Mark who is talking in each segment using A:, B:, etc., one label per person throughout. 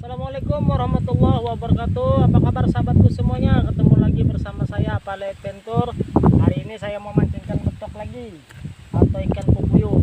A: Assalamualaikum warahmatullahi wabarakatuh. Apa kabar sahabatku semuanya? Ketemu lagi bersama saya Pale Adventure. Hari ini saya mau mancingkan betok lagi atau ikan pupuyuh.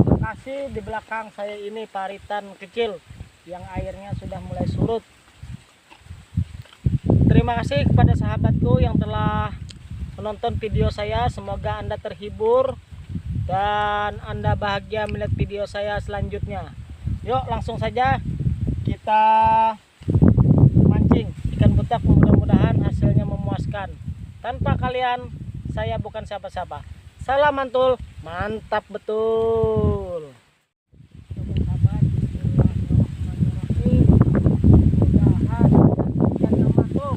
A: Lokasi di belakang saya ini paritan kecil yang airnya sudah mulai surut. Terima kasih kepada sahabatku yang telah menonton video saya. Semoga Anda terhibur dan Anda bahagia melihat video saya selanjutnya. Yuk langsung saja kita mancing ikan betok, mudah-mudahan hasilnya memuaskan. Tanpa kalian saya bukan siapa-siapa. Salam mantul, mantap betul. Sahabat, bismillahirrahmanirrahim. Mudah-mudahan ikan yang masuk.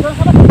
A: Sahabat,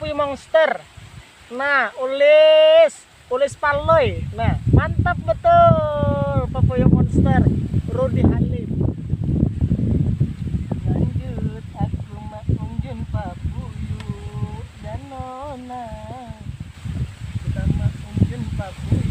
A: Papuyo Monster. Nah, ulis paloy. Nah, mantap betul. Papuyo Monster Rudy Halim. Lanjut aku mengunjung papuyo dan nona. Kita mengunjung papuyo.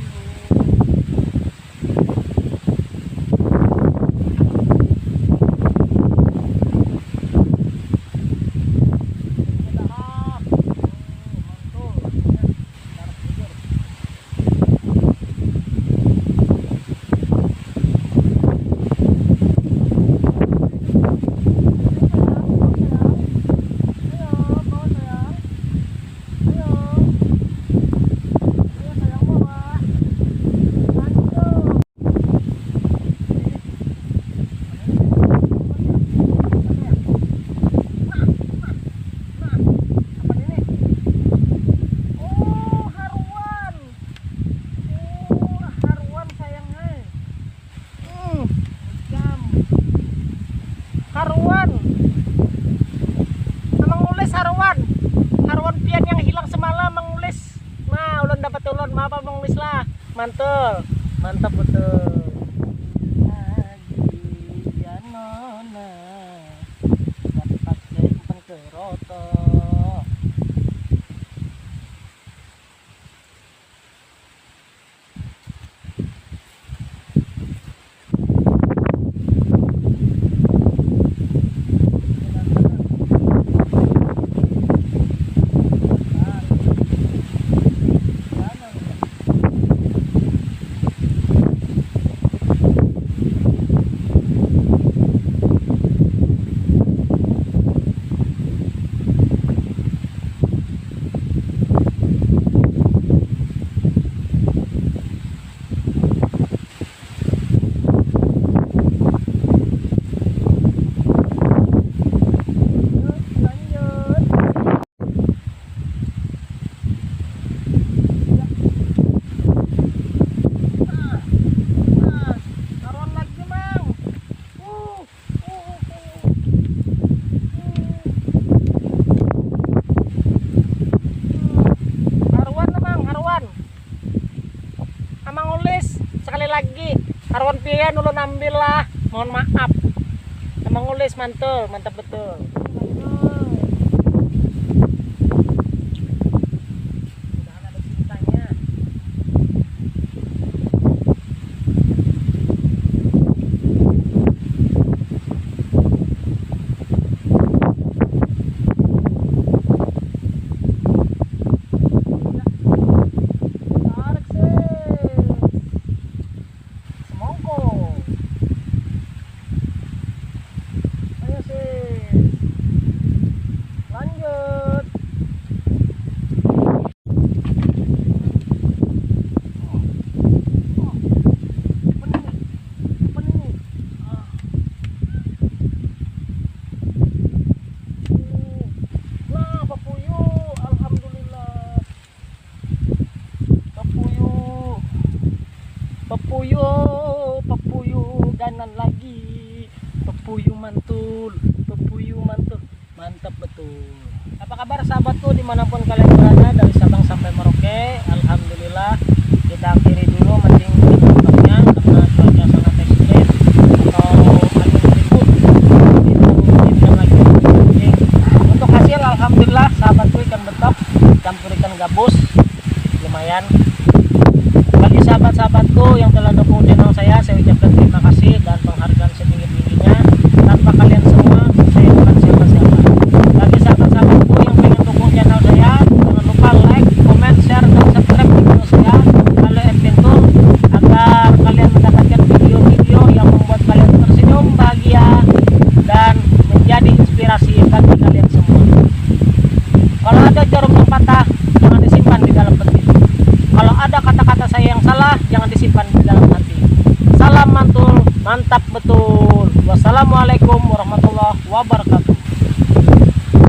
A: Haruan, Amang Ulis haruan pian yang hilang semalam Mang Ulis. Nah, ulun dapat ulun, maaf Mang Ulis lah. Mantul, mantap betul. Lagi ya nona, dapat jempeng ke roto. Amang Ulis sekali lagi haruan pian ulun ambil lah, mohon maaf. Amang Ulis mantul, mantap betul. Mudahan ada cintanya. Papuyo ganan lagi. Papuyo mantul, mantap betul. Apa kabar sahabatku dimanapun kalian berada dari Sabang sampai Merauke? Alhamdulillah kita akhiri dulu mancing di tempatnya karena cuaca sangat ekstrim atau angin ribut. Itu lagi mancing. Untuk hasil alhamdulillah sahabatku ikan betok campur ikan gabus lumayan. Bagi sahabat-sahabatku yang telah dukung channel saya ucapkan terima kasih dan penghargaan setinggi-tingginya. Tanpa kalian semua saya bukan siapa-siapa. Bagi sahabat-sahabatku yang pengen dukung channel saya, jangan lupa like, comment, share, dan subscribe video saya Halo Adventure agar kalian mendapatkan video-video yang membuat kalian tersenyum, bahagia, dan menjadi inspirasi bagi kalian semua. Kalau ada jarum yang patah, jangan disimpan di dalam peti. Kalau ada kata-kata saya yang salah, jangan disimpan di dalam hati. Salam mantul, mantap betul. Wassalamualaikum warahmatullahi wabarakatuh.